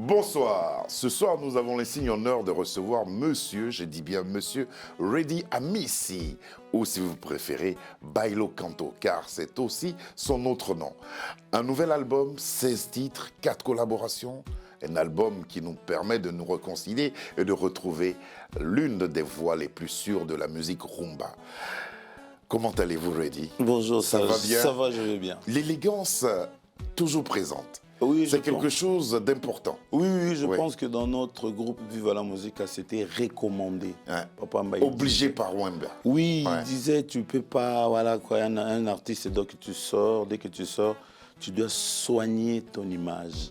Bonsoir. Ce soir, nous avons l'insigne honneur de recevoir monsieur, je dis bien monsieur, Reddy Amissi, ou si vous préférez, Bailo Canto, car c'est aussi son autre nom. Un nouvel album, 16 titres, 4 collaborations, un album qui nous permet de nous réconcilier et de retrouver l'une des voix les plus sûres de la musique rumba. Comment allez-vous, Reddy? Bonjour, ça va bien? Ça va, je vais bien. L'élégance, toujours présente. Oui, c'est quelque chose d'important. Oui, je pense que dans notre groupe Viva la Musica, c'était recommandé. Ouais. Papa Mbaye Obligé par Wemba. Oui, il disait, tu peux pas, voilà quoi, un artiste, dès que tu sors, tu dois soigner ton image.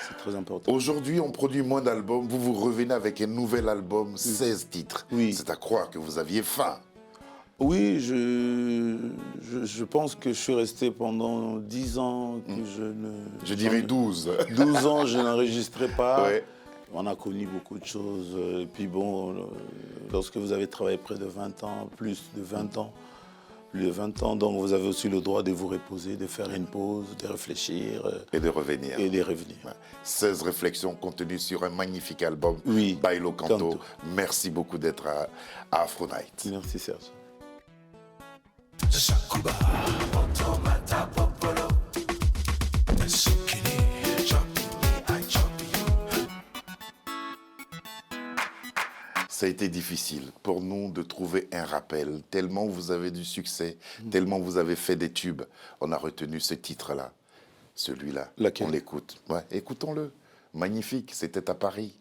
C'est très important. Aujourd'hui, on produit moins d'albums. Vous revenez avec un nouvel album, 16 titres. Oui. C'est à croire que vous aviez faim. Oui, je pense que je suis resté pendant 10 ans que je ne... Je dirais 12. 12 ans, je n'enregistrais pas. Ouais. On a connu beaucoup de choses. Et puis bon, lorsque vous avez travaillé près de 20 ans, plus de 20 ans, donc vous avez aussi le droit de vous reposer, de faire une pause, de réfléchir. Et de revenir. Et de revenir. Ouais. 16 réflexions contenues sur un magnifique album, Oui, Bailo Canto. Merci beaucoup d'être à Afro Night. Merci Serge. Ça a été difficile pour nous de trouver un rappel, tellement vous avez du succès, tellement vous avez fait des tubes. On a retenu ce titre-là, celui-là. Laquelle? On l'écoute. Ouais, écoutons-le. Magnifique, c'était à Paris.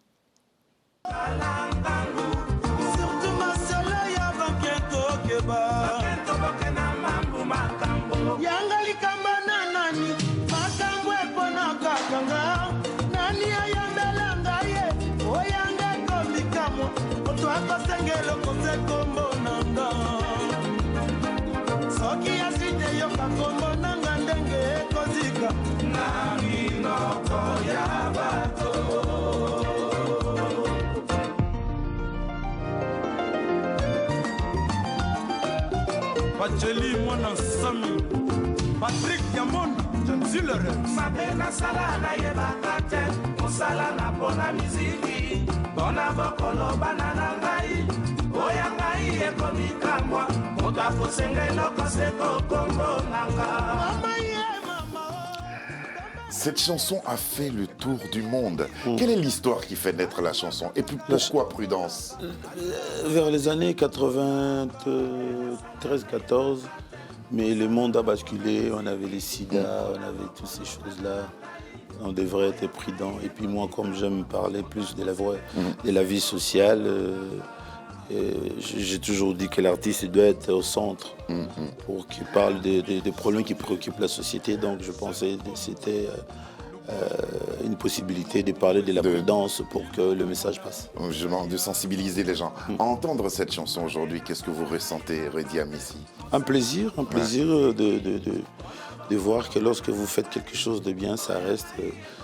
Pacheli Mona Sami, Patrick Yamon, John Ziller. Mabena sala na yebakate, musala na bona miziki, bona bokolo banana ngai, oya ngai ekomikamwa, motafu sengelo koseko kombo nanga. Cette chanson a fait le tour du monde. Quelle est l'histoire qui fait naître la chanson? Et puis pourquoi Prudence? Vers les années 93-14, mais le monde a basculé, on avait les sida, on avait toutes ces choses-là. On devrait être prudent. Et puis moi, comme j'aime parler plus de la vie sociale, j'ai toujours dit que l'artiste doit être au centre pour qu'il parle des problèmes qui préoccupent la société. Donc je pensais que c'était une possibilité de parler de la prudence pour que le message passe. Justement, de sensibiliser les gens. À entendre cette chanson aujourd'hui, qu'est-ce que vous ressentez, Reddy Amissi? Un plaisir de voir que lorsque vous faites quelque chose de bien, ça reste...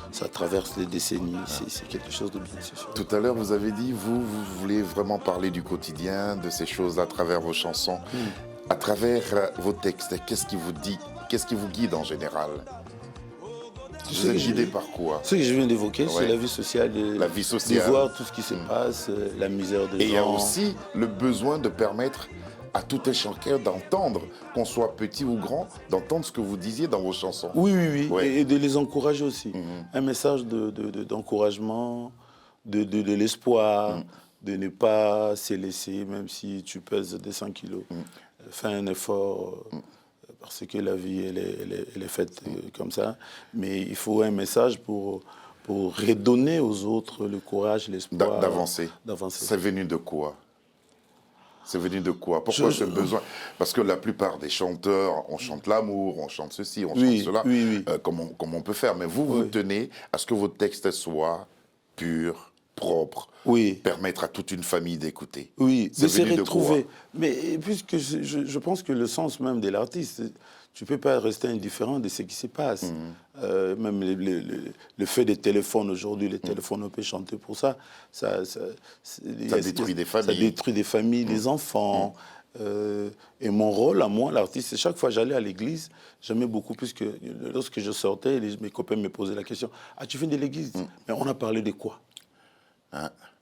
Ça traverse les décennies, c'est quelque chose de bien, c'est sûr. Tout à l'heure, vous avez dit, vous voulez vraiment parler du quotidien, de ces choses à travers vos chansons, à travers vos textes. Qu'est-ce qui vous dit, qu'est-ce qui vous guide en général? Vous êtes guidé par quoi? Ce que je viens d'évoquer, c'est la vie sociale. La vie sociale. De voir tout ce qui se passe, la misère des gens. Et il y a aussi le besoin de permettre à tout un chacun d'entendre, qu'on soit petit ou grand, d'entendre ce que vous disiez dans vos chansons. Oui. Ouais. Et de les encourager aussi. Un message d'encouragement, de l'espoir, de ne pas se laisser, même si tu pèses 200 kilos. Fais un effort, parce que la vie, elle est faite comme ça. Mais il faut un message pour redonner aux autres le courage, l'espoir. D'avancer. C'est venu de quoi? C'est venu de quoi? Pourquoi ce besoin? Parce que la plupart des chanteurs, on chante l'amour, on chante ceci, on chante cela, comme on peut faire. Mais vous tenez à ce que vos textes soient purs, propres, permettre à toute une famille d'écouter. Oui, de se retrouver. Mais puisque je pense que le sens même de l'artiste, tu ne peux pas rester indifférent de ce qui se passe. Même le fait des téléphones aujourd'hui, les téléphones, on peut chanter pour ça. Ça détruit des familles. Ça détruit des familles, des enfants. Et mon rôle à moi, l'artiste, c'est chaque fois que j'allais à l'église, j'aimais beaucoup, puisque lorsque je sortais, mes copains me posaient la question, « Ah, tu viens de l'église ?» Mais on a parlé de quoi?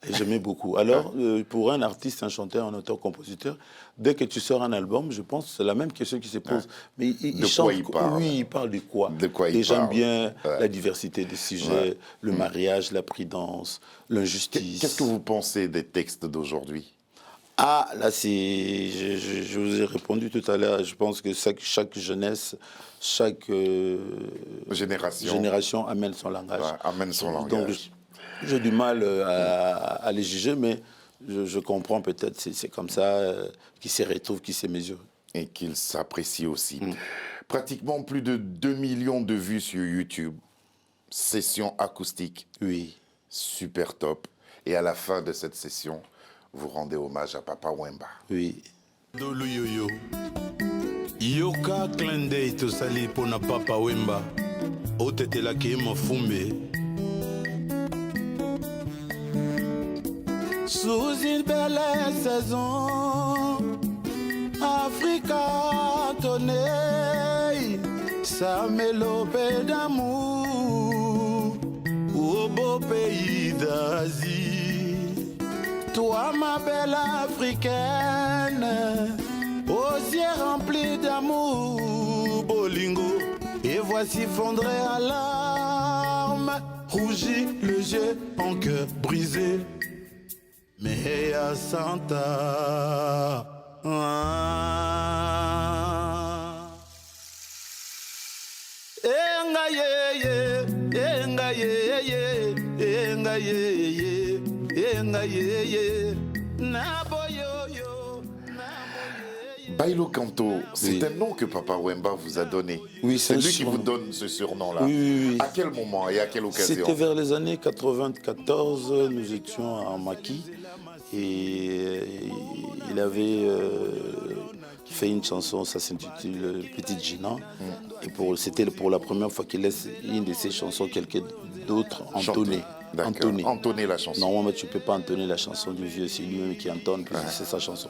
Et j'aimais beaucoup. Alors, pour un artiste, un chanteur, un auteur-compositeur, dès que tu sors un album, je pense que c'est la même question qui se pose. Mais il chante, il parle? Oui, il parle de quoi? De quoi il Et j'aime parle? bien la diversité des sujets, le mariage, la prudence, l'injustice. Qu'est-ce que vous pensez des textes d'aujourd'hui? Ah, là, je vous ai répondu tout à l'heure. Je pense que chaque jeunesse, chaque génération amène son langage. Ouais, amène son langage. Donc, j'ai du mal à les juger, mais je comprends peut-être, c'est comme ça, qu'ils se retrouvent, qu'ils se mesurent. Et qu'ils s'apprécient aussi. Pratiquement plus de 2 millions de vues sur YouTube. Session acoustique. Oui. Super top. Et à la fin de cette session, vous rendez hommage à Papa Wemba. Oui. Dolu yoyo. Yoka clin d'œil tosali pona Papa Wemba. Otetelaki mafumbe. Sous une belle saison, Africa tonne sa mélopée d'amour au beau pays d'Asie. Toi, ma belle africaine, aux yeux remplis d'amour, bolingo, et voici fondre à larmes, rougit le jeu en cœur brisé. Mais à Santa, enga ye, enga ye, enga ye, enga ye, naboyo. Bailo Canto, c'est un nom que Papa Wemba vous a donné. Oui, c'est lui qui vous donne ce surnom-là. Oui. À quel moment et à quelle occasion? C'était vers les années 94, nous étions à Maki et il avait fait une chanson, ça s'intitule Petite Gina. Et c'était pour la première fois qu'il laisse une de ses chansons, quelqu'un d'autre entonner. Entonner la chanson. Normalement, tu ne peux pas entonner la chanson du vieux, c'est lui-même qui entonne, puis c'est sa chanson.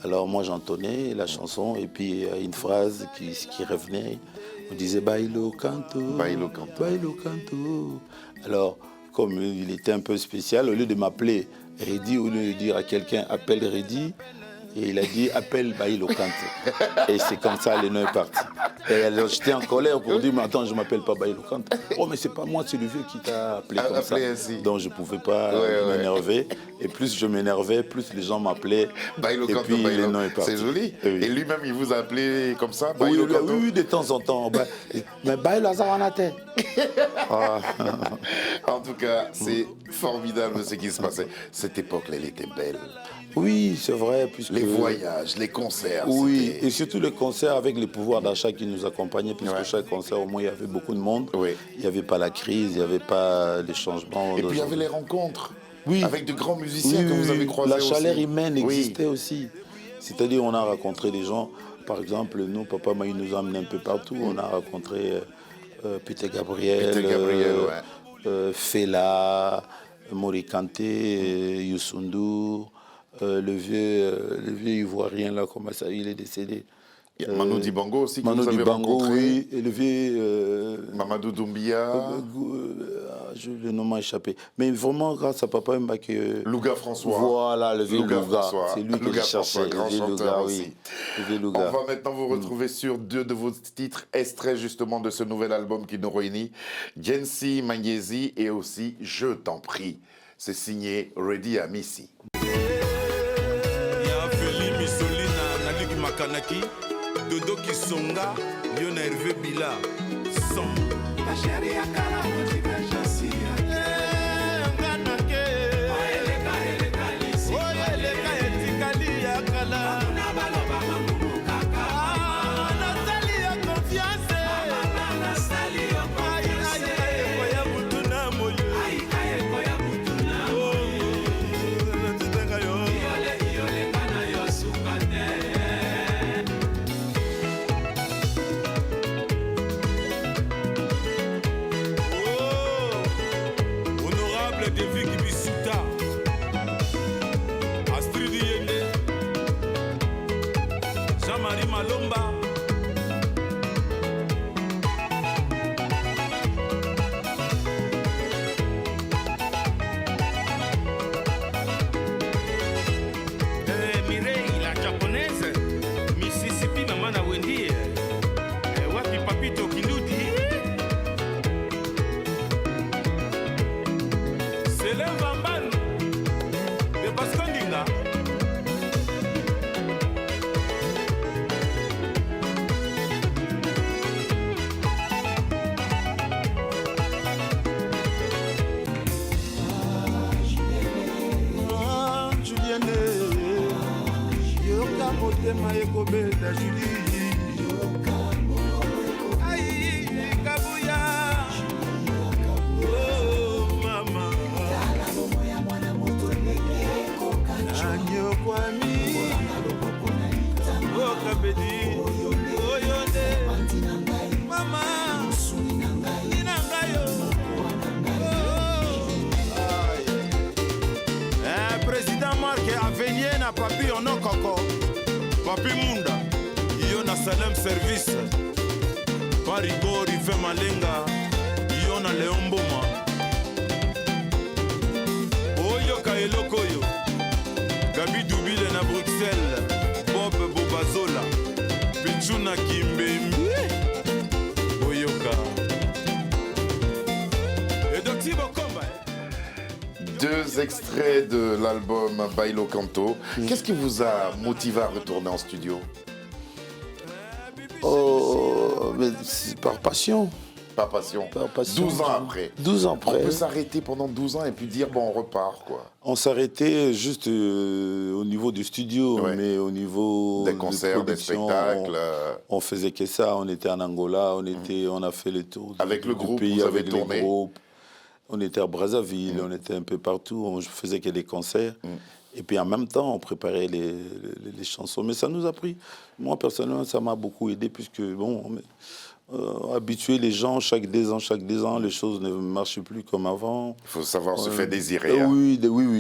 Alors moi j'entonnais la chanson et puis une phrase qui revenait, on disait Bailo Canto, Bailo Canto. Bailo Canto. Alors comme il était un peu spécial, au lieu de m'appeler Reddy, au lieu de dire à quelqu'un appelle Reddy, et il a dit appelle Bailo Canto. Et c'est comme ça le nom est parti. Et alors j'étais en colère pour dire mais attends, je m'appelle pas Bailo Canto. Oh mais c'est pas moi, c'est le vieux qui t'a appelé comme ça. Ainsi. Donc je pouvais pas m'énerver. Et plus je m'énervais, plus les gens m'appelaient. Bailo et Canto, puis le nom est parti. c'est joli. Oui. Et lui-même il vous a appelé comme ça, Oui, Bailo Canto? oui, de temps en temps. Mais Bailo Azawanate. En tout cas, c'est formidable ce qui se passait. Cette époque-là, elle était belle. Oui, c'est vrai. Puisque... Les voyages, les concerts. Oui, et surtout les concerts avec les pouvoirs d'achat qui nous accompagnaient, puisque chaque concert, au moins, il y avait beaucoup de monde. Oui. Il n'y avait pas la crise, il n'y avait pas les changements. Et puis il y avait les rencontres. Oui. Avec de grands musiciens que vous avez croisés aussi. La chaleur humaine existait aussi. C'est-à-dire, on a rencontré des gens, par exemple, nous, Papa Maï nous a amené un peu partout. On a rencontré Peter Gabriel, Fela, Mori Kanté, Youssou N'Dour. Le vieux Ivoirien, là, comment ça, il est décédé. Il y a Manu Dibango aussi, que Manu vous avez Dibango, rencontré. oui, et le vieux... Mamadou Doumbia. Le nom m'a échappé. Mais vraiment, grâce à Papa Wemba que... Louga François. Voilà, le vieux Louga. C'est lui que je cherchais. Grand chanteur aussi. Le vieux Louga. On va maintenant vous retrouver sur 2 de vos titres, extraits justement de ce nouvel album qui nous réunit. Jensi Magnesi et aussi Je t'en prie. C'est signé Reddy Amissi. Makanaki, Dodo Kisonga, Yona Hervé Bila, Son. Ma chérie a kala motika jasia. Nganake. Eleka lisi. Eleka etikali ya kala. Mamuna baloba mamunu kaka. Natali ya confiance. Mama Natali ya confiance. Aïe koya mutuna moyo. Aïe koya mutuna moyo. Natitenga yo. Iole kana yo sukane. motema ekobeta Julie. Ai, Kabuya. Oh, mama. Anyokwami. Oh, Kabedi. Oh, Yonde. Mama. Ninangayo. Président Marc Avenir na papi ono koko. Papi Munda. Yo na Salem Service. Parigo Rife Malenga. Yo na Leomboma. Oyo Kaeloko yo. Gabi Dubile na Bruxelles. Bob Bobazola. Pichuna Kimbembi. Oyoka. Et donc Thibaut Komba. Deux extraits de l'album Bailo Canto. Qu'est-ce qui vous a motivé à retourner en studio? Oh, mais c'est par passion. Par passion. Par passion. 12 ans après. 12 ans On après. peut s'arrêter pendant 12 ans et puis dire, bon, on repart, quoi. On s'arrêtait juste au niveau du studio, Ouais. mais au niveau Des concerts, des production, spectacles. on faisait que ça. On était en Angola, on a fait le tour Avec le du groupe, pays, vous avez avec tourné. les groupes. On était à Brazzaville, on était un peu partout. On faisait que des concerts. Et puis en même temps, on préparait les chansons. Mais ça nous a pris. Moi, personnellement, ça m'a beaucoup aidé, puisque, bon, habituer les gens chaque 2 ans, les choses ne marchent plus comme avant. Il faut savoir se faire désirer. hein. Oui,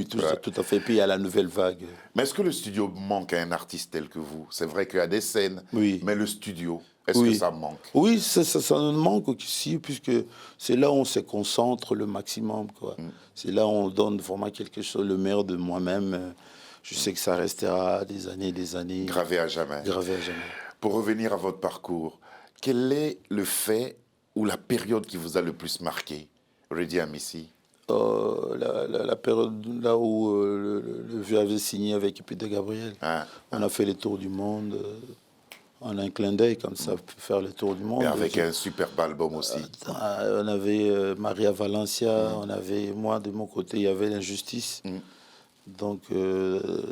tout, Ouais. tout à fait. Puis il y a la nouvelle vague. Mais est-ce que le studio manque à un artiste tel que vous? C'est vrai qu'il y a des scènes, Oui. mais le studio, est-ce Oui. que ça manque? Oui, ça nous manque aussi, puisque c'est là où on se concentre le maximum, quoi. C'est là où on donne vraiment quelque chose, le meilleur de moi-même. Je sais que ça restera des années. Gravé à jamais. Gravé à jamais. Pour revenir à votre parcours, quel est le fait ou la période qui vous a le plus marqué, Ready Amissi? La période là où le vieux avait signé avec Peter Gabriel. Hein? On a fait le tour du monde. En un clin d'œil, comme ça, faire le tour du monde. Et avec un superbe album aussi. On avait Maria Valencia, on avait, moi, de mon côté, il y avait l'injustice. Donc,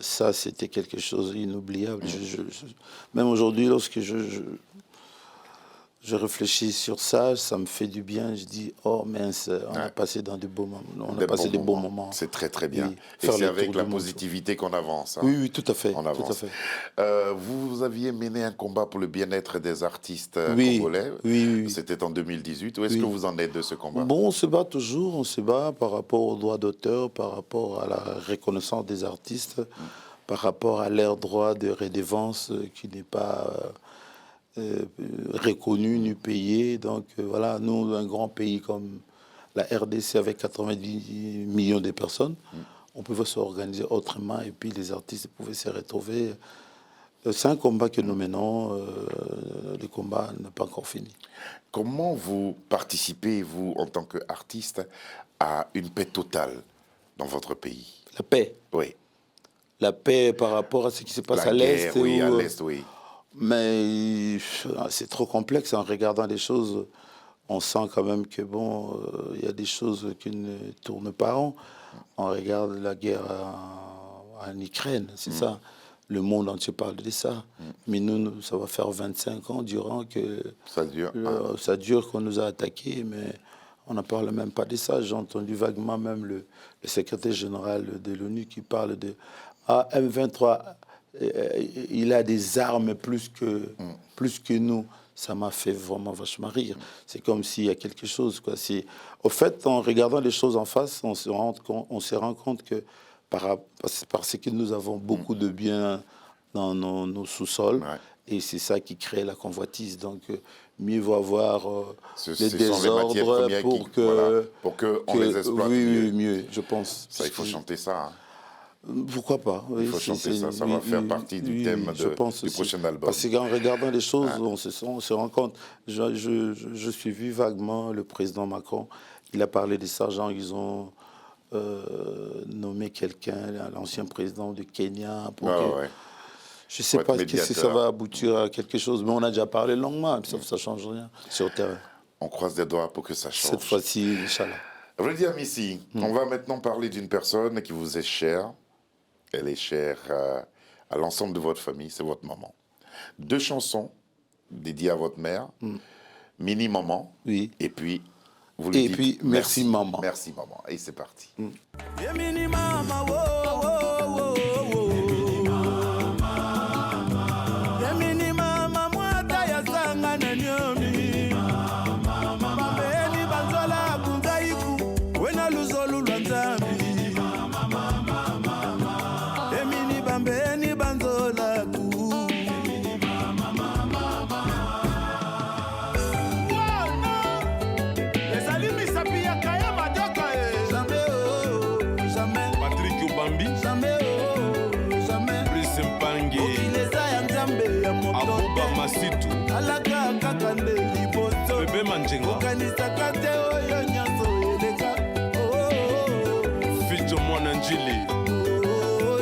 ça, c'était quelque chose d'inoubliable. Même aujourd'hui, lorsque je réfléchis sur ça, ça me fait du bien. Je dis, oh mince, on a passé dans de beaux moments. On a passé des bons moments. C'est très très bien. Oui, Et faire c'est le avec tour la du monde. positivité qu'on avance. hein. Oui, tout à fait. On tout avance. à fait. Vous aviez mené un combat pour le bien-être des artistes Oui, congolais. oui. C'était en 2018. Où est-ce que vous en êtes de ce combat? Bon, on se bat toujours, on se bat par rapport aux droits d'auteur, par rapport à la reconnaissance des artistes, par rapport à leur droit de redevance qui n'est pas reconnu ni payé. Donc voilà, nous, un grand pays comme la RDC avec 90 millions de personnes, on pouvait s'organiser autrement et puis les artistes pouvaient se retrouver. C'est un combat que nous menons, le combat n'est pas encore fini. Comment vous participez, vous, en tant qu'artiste, à une paix totale dans votre pays? La paix. Oui. La paix par rapport à ce qui se passe La à l'Est. guerre, oui, à où, l'Est, oui. Mais c'est trop complexe. En regardant les choses, on sent quand même que bon, il y a des choses qui ne tournent pas rond. On regarde la guerre en Ukraine, c'est ça. Le monde entier parle de ça. Mais nous, ça va faire 25 ans durant que Ça dure. ça dure qu'on nous a attaqués, mais on ne parle même pas de ça. J'ai entendu vaguement même le secrétaire général de l'ONU qui parle de M23. Il a des armes plus que nous. Ça m'a fait vraiment vachement rire. C'est comme s'il y a quelque chose, quoi. Au fait, en regardant les choses en face, on se rend compte que parce que nous avons beaucoup de biens dans nos sous-sols, et c'est ça qui crée la convoitise. Donc, mieux vaut avoir les désordres pour qu'on les exploite oui, mieux, je pense. Ça, il faut chanter ça. Hein. Pourquoi pas? Il faut chanter ça, ça va faire partie du thème du prochain album. Parce qu'en regardant les choses, on se rend compte. Je suis vu vaguement le président Macron, il a parlé des sergents, ils ont nommé quelqu'un, l'ancien président du Kenya. Je ne sais pas si ça va aboutir à quelque chose, mais on a déjà parlé longuement, sauf que ça ne change rien sur le terrain. On croise des doigts pour que ça change. Cette fois-ci, Inch'Allah. Ready Amissi, on va maintenant parler d'une personne qui vous est chère. Elle est chère à l'ensemble de votre famille, c'est votre maman. 2 chansons dédiées à votre mère, Mini Maman, Oui. et puis vous lui dites puis merci maman. Merci maman. Et c'est parti. Yemini mama, wo, wo, wo, wo. Yemini mama, mwata ya sanga na nyomi. Bambeni banzola kungaiku, wena luzolu lwanzambi. Yemini bambeni banzola ku. Masitu Alaka kakande liboso Bebe Manjenga Okanisaka te oyo nyanso eleka Fijo Mwana Njili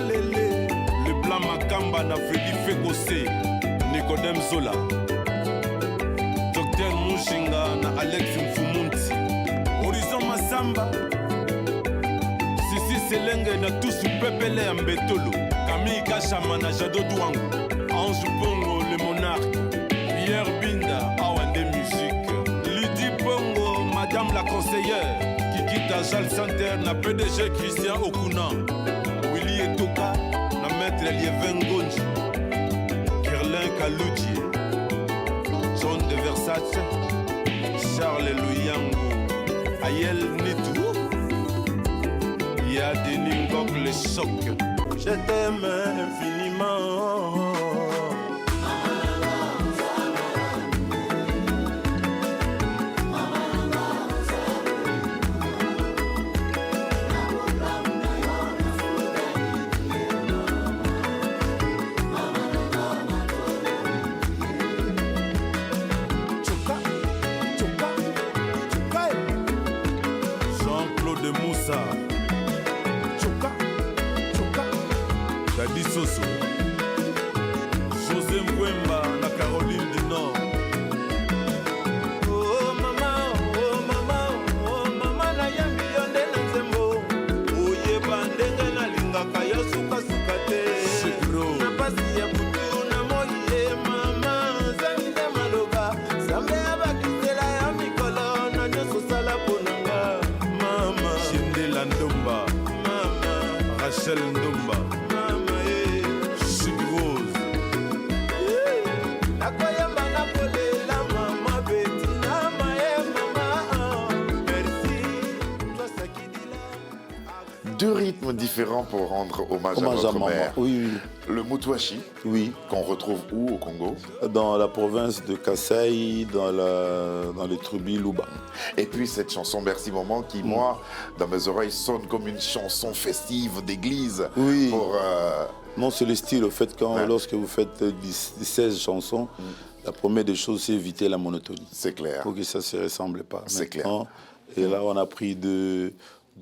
lele Le Blanc Makamba na Freddy Fekose Nicodem Zola Dr Mushinga na Alex Mfumunti Horizon Masamba Sisi Selenge na Tusu Pepele ya Mbetolo Camille Kachama na Jado Douango Ange Bongo le monarque Pierre Binda Awande Musique Lydie Bongo Madame la conseillère Kikita Jal Center na PDG Christian Okuna Willy Etoka na maître Lievin Gonji Kerlin Kaluji John de Versace Charles Luyango Ayel Nitou Ya Denis Ngok le choc. Je t'aime infiniment. Jean-Claude Moussa Dadi Soso José Mwemba na Caroline du Nord Oh mama na yambi yonde na nzembo. Oyeba ndenge nalingaka yo suka te. Na pasi ya butu na moye mama nzambe maloba. Nzambe abakisela ya mikolo na nyonso sala ponanga. Mama Shindela Ndomba mama Rachel Ndomba mama Chic Rose nakoyamba nakolela mama betina maye mama merci toi sakidila. 2 rythmes différents pour rendre hommage à Hommage à votre maman. mère. Oui, Le Mutuashi, oui. qu'on retrouve où au Congo? Dans la province de Kasaï, dans les tribus Luba. Et puis cette chanson Merci Maman qui, moi, dans mes oreilles, sonne comme une chanson festive d'église. Oui. Pour, Non, c'est le style. Au fait, Ouais. lorsque vous faites 16 chansons, la première des choses, c'est éviter la monotonie. c'est clair. Pour que ça ne se ressemble pas. C'est clair. Maintenant, et là, on a pris deux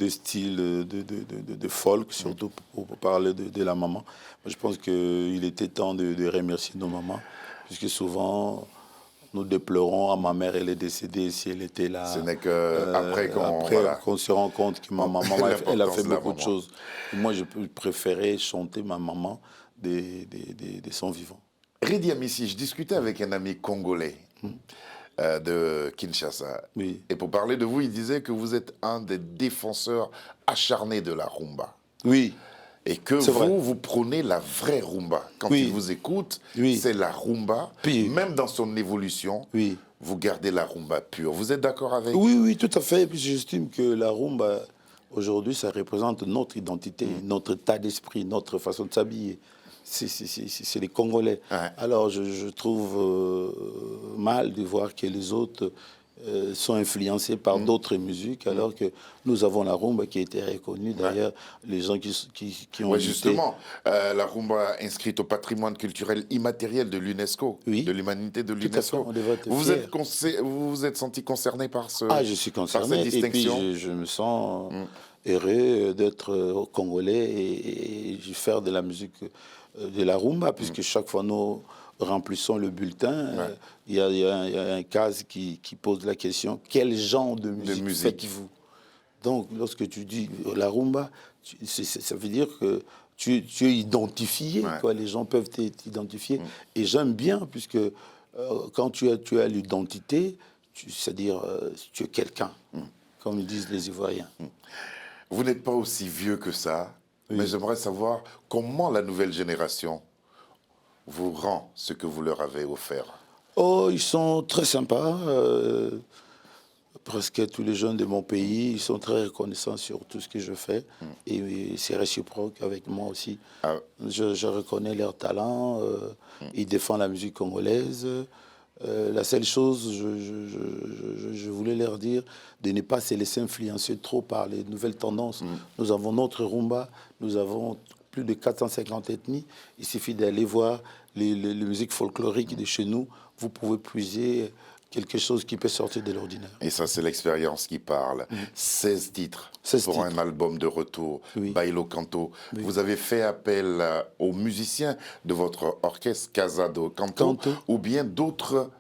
styles de folk, surtout pour parler de la maman. Moi, je pense qu'il était temps de remercier nos mamans, puisque souvent, nous déplorons, ma mère, elle est décédée, si elle était là. Ce n'est qu'après qu'on se rend compte que ma maman, elle a fait beaucoup de choses. Et moi, je préférais chanter ma maman de son vivant. Redi Amissi, je discutais avec un ami congolais de Kinshasa. Oui. Et pour parler de vous, il disait que vous êtes un des défenseurs acharnés de la rumba. Oui. Et que C'est vrai. vous prônez la vraie rumba. Quand Oui. il vous écoute, Oui. c'est la rumba. Puis- Même dans son évolution, Oui. vous gardez la rumba pure. Vous êtes d'accord avec? Oui, tout à fait. Et puis j'estime que la rumba, aujourd'hui, ça représente notre identité, notre état d'esprit, notre façon de s'habiller. C'est les Congolais. Ouais. Alors je trouve mal de voir que les autres sont influencés par d'autres musiques, alors que nous avons la rumba qui a été reconnue. D'ailleurs, les gens qui ont Oui, lutté- justement, la rumba inscrite au patrimoine culturel immatériel de l'UNESCO, Oui. de l'humanité de Tout à fait, l'UNESCO. on devrait être Vous fiers. vous êtes senti concerné par ce Ah, je suis par concerné cette et puis distinction? je me sens heureux d'être congolais et de faire de la musique, de la rumba, puisque chaque fois nous remplissons le bulletin, il y a un case qui pose la question, quel genre de musique musique. faites-vous? Donc lorsque tu dis la rumba, ça veut dire que tu es identifié, quoi. Les gens peuvent t'identifier. Et j'aime bien, puisque quand tu as l'identité, c'est-à-dire tu es quelqu'un, comme ils disent les Ivoiriens. Vous n'êtes pas aussi vieux que ça, mais j'aimerais savoir comment la nouvelle génération vous rend ce que vous leur avez offert. Oh, ils sont très sympas. Presque tous les jeunes de mon pays, ils sont très reconnaissants sur tout ce que je fais. Et c'est réciproque avec moi aussi. Je reconnais leur talent. Ils défendent la musique congolaise. La seule chose, je voulais leur dire de ne pas se laisser influencer trop par les nouvelles tendances. Nous avons notre rumba, nous avons plus de 450 ethnies. Il suffit d'aller voir les musiques folkloriques de chez nous. Vous pouvez puiser quelque chose qui peut sortir de l'ordinaire. Et ça, c'est l'expérience qui parle. 16 titres 16 pour titres. un album de retour, Bailo Canto. Oui. Vous avez fait appel aux musiciens de votre orchestre Casa do Canto, ou bien d'autres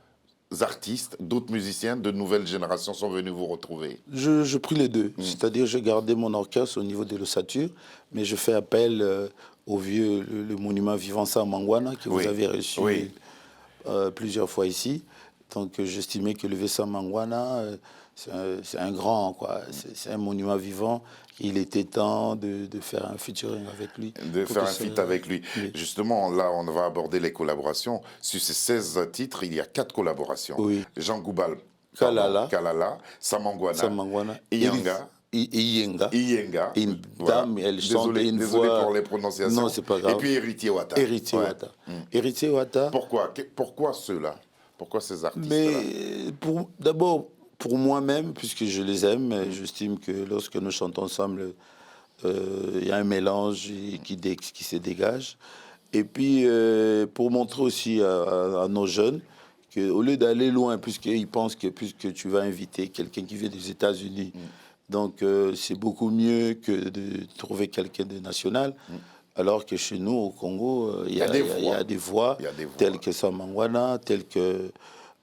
artistes, d'autres musiciens de nouvelle génération sont venus vous retrouver? Je prie les deux. C'est-à-dire, j'ai gardé mon orchestre au niveau de l'ossature, mais je fais appel au vieux, le monument vivant Sam Mangwana, que vous avez reçu plusieurs fois ici. Donc, j'estimais que le Vessa Mangwana, c'est un grand, quoi. C'est un monument vivant. Il était temps de faire un featuring avec lui. De faire un feat avec lui. Oui. Justement, là, on va aborder les collaborations. Sur ces 16 titres, il y a 4 collaborations. Oui. Jean Goubal, Kalala, Samangwana, Iyenga. Iyenga. Une dame, elle chante une voix... Désolé pour les prononciations. Non, c'est pas grave. Et puis Héritier Wata. Héritier Wata. Pourquoi ceux-là? Pourquoi ces artistes-là? Mais d'abord, pour moi-même, puisque je les aime, j'estime que lorsque nous chantons ensemble, il y a un mélange qui se dégage. Et puis, pour montrer aussi à nos jeunes qu'au lieu d'aller loin, puisqu'ils pensent que puisque tu vas inviter quelqu'un qui vient des États-Unis, donc c'est beaucoup mieux que de trouver quelqu'un de national. Alors que chez nous, au Congo, il y a des voix telles que Samangwana, telles que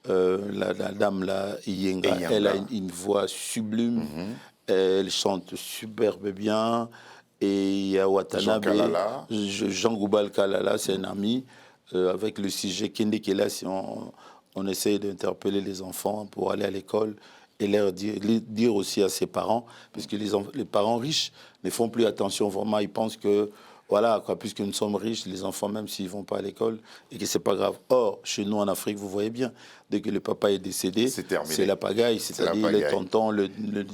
la dame là, Iyenga. Elle a une voix sublime, elle chante superbe bien. Et il y a Watanabe, Jean Goubal Kalala, c'est un ami. Avec le sujet Kende Kela, si on essaye d'interpeller les enfants pour aller à l'école et leur dire aussi à ses parents, parce que les parents riches ne font plus attention vraiment, ils pensent que voilà, quoi, puisque nous sommes riches, les enfants, même s'ils ne vont pas à l'école, et que ce n'est pas grave. Or, chez nous, en Afrique, vous voyez bien, dès que le papa est décédé, c'est la pagaille, c'est-à-dire les tontons,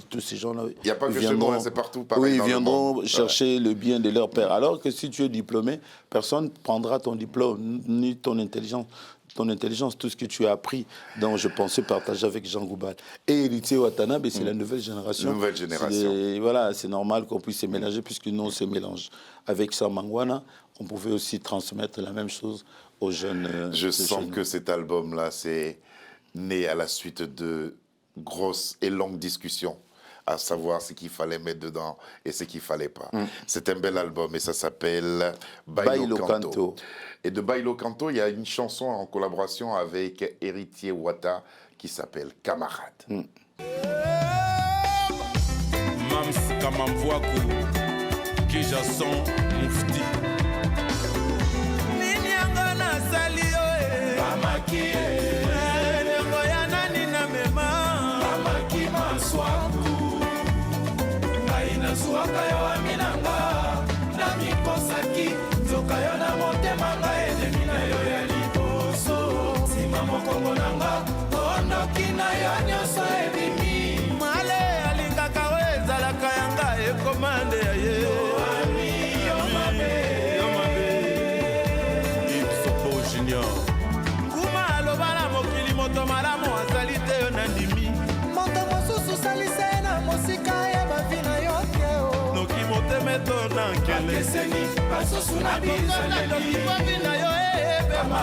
tous ces gens-là. Il n'y a pas que chez nous, c'est partout pareil. Oui, ils viendront chercher le bien de leur père. Alors que si tu es diplômé, personne ne prendra ton diplôme, ni ton intelligence. Tout ce que tu as appris, dont je pensais partager avec Jean Goubal. Et Héritier Watanabe, c'est la nouvelle génération. Nouvelle génération. Voilà, c'est normal qu'on puisse se mélanger, puisque nous, on se mélange. Avec Samangwana, on pouvait aussi transmettre la même chose aux jeunes. Je sens que cet album-là, c'est né à la suite de grosses et longues discussions, à savoir ce qu'il fallait mettre dedans et ce qu'il ne fallait pas. C'est un bel album et ça s'appelle Bailo Canto. Et de Bailo Canto, il y a une chanson en collaboration avec Héritier Wata qui s'appelle Camarade. Mams Kamamvoakou, Kijason Moufti. Ninyangana Salio, Kamaki, Negoyana Nina Mema, Kamaki Maswaku, Aina Swaka Yaminanga, Nami Kosaki, Zokayana Montemanga, Edemina Yoya Liboso, Simamo Kongonanga, Ondokina Yanyoso Edimi, Male Alinga Kaweza la Kayanga, Ekomande Aye, Yomabe, Ipsopo Junior, Kuma Lobala Mokili Moto Malamo, Azalite Yonandimi, Moto Mosusu Salisena, Mosika Yabavina Yokeo, Noki Motemeto Nankele, Akeseni, Basosuna Bizaleli, Babina Yo Ebema,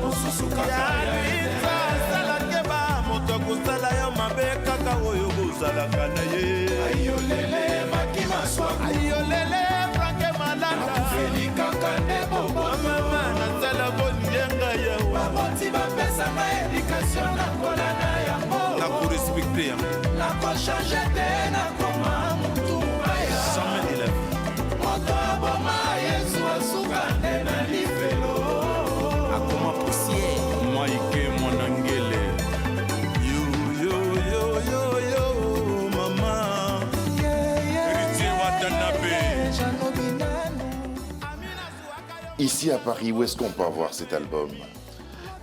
Mosusu Kakaya, Salakeba, Moto Kusala Yomabe, Kaka Oyo Buzala Kanaye, Ayolele, Makima Swak, Ayolele, Franke Malanda, Feli Kakane Bobo, Mama, Natala Bonienga Yawa, Baboti Bapesa ma éducation, na Kolana Yambo, na pour respecter, na ko changer de na koma mutu baya, jamais de la vie, Moto Boma Ici à Paris, où est-ce qu'on peut avoir cet album?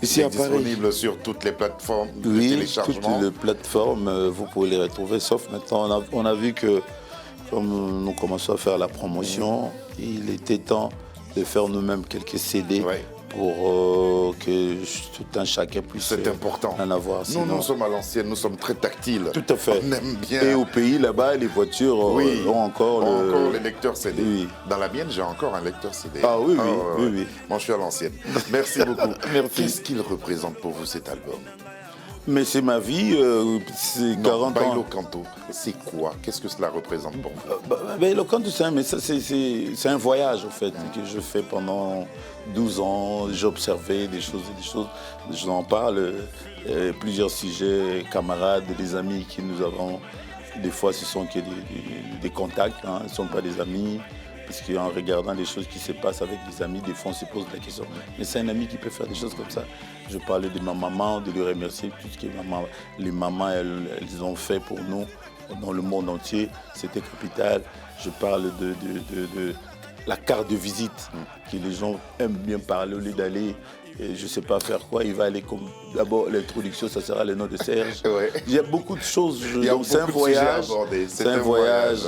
Ici à Paris. Disponible sur toutes les plateformes de Oui, téléchargement. toutes les plateformes, vous pouvez les retrouver, sauf maintenant, on a vu que, comme nous commençons à faire la promotion, il était temps de faire nous-mêmes quelques CD Ouais. pour que tout un chacun puisse C'est important. en avoir. Nous, Sinon- nous sommes à l'ancienne, nous sommes très tactiles. Tout à fait. On aime bien. Et au pays, là-bas, les voitures ont encore les lecteurs CD. Oui. Dans la mienne, j'ai encore un lecteur CD. Ah oui, oui, ouais, oui, ouais. oui. Moi, je suis à l'ancienne. Merci beaucoup. Merci. Qu'est-ce qu'il représente pour vous, cet album? Mais c'est ma vie, c'est 40 Bailo ans. Canto, c'est quoi? Qu'est-ce que cela représente pour vous? Ben, le canto, c'est un voyage, en fait, que je fais pendant 12 ans. J'ai observé des choses et des choses. Je en parle, plusieurs sujets, camarades, des amis que nous avons. Des fois, ce sont que des contacts, hein, ce ne sont pas des amis. Parce qu'en regardant les choses qui se passent avec des amis, des fois on se pose la question. Mais c'est un ami qui peut faire des choses comme ça. Je parlais de ma maman, de lui remercier tout ce que les mamans elles ont fait pour nous dans le monde entier. C'était capital. Je parle de la carte de visite que les gens aiment bien parler au lieu d'aller. Et je ne sais pas faire quoi, il va aller comme... D'abord, l'introduction, ça sera le nom de Serge. Ouais. Il y a beaucoup de choses. Il y a C'est un beaucoup de sujets à voyage. aborder. C'est un voyage.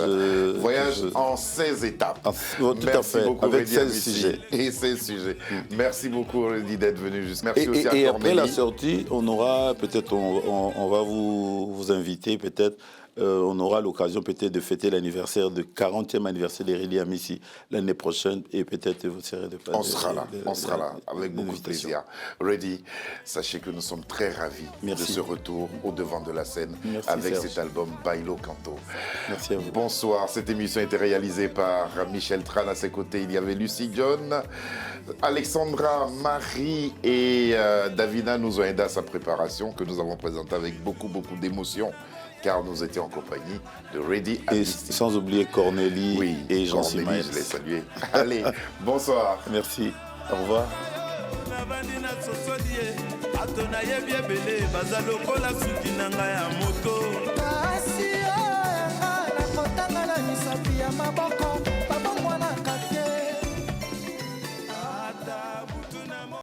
Voyage en 16 étapes. Tout à fait, beaucoup, avec Reddy 16 Amissi. sujets. Et 16 sujets. Merci beaucoup, Reddy, d'être venu. Merci aussi à Et après Cornélie. la sortie, on aura peut-être, on va vous inviter peut-être. On aura l'occasion peut-être de fêter l'anniversaire, de 40e anniversaire de Reddy Amissi l'année prochaine et peut-être vous serez de On sera là, avec beaucoup de plaisir. Reddy, sachez que nous sommes très ravis Merci. de ce retour au devant de la scène Merci, avec Serge. cet album Bailo Canto. Merci à vous. Bonsoir, cette émission a été réalisée par Michel Tran. À ses côtés, il y avait Lucie John, Alexandra, Marie et Davina nous ont aidé à sa préparation que nous avons présentée avec beaucoup d'émotion. Car nous étions en compagnie de Reddy Et Amissi. sans oublier Cornélie Oui, et Jean Cornélie, Simaël. je l'ai salué. Allez, bonsoir. Merci. Au revoir. nabandi na sosoli ye bato nayebi ebele baza lokola suki na ngai ya moto kasi oyo yanga nakotanga na misapi ya maboko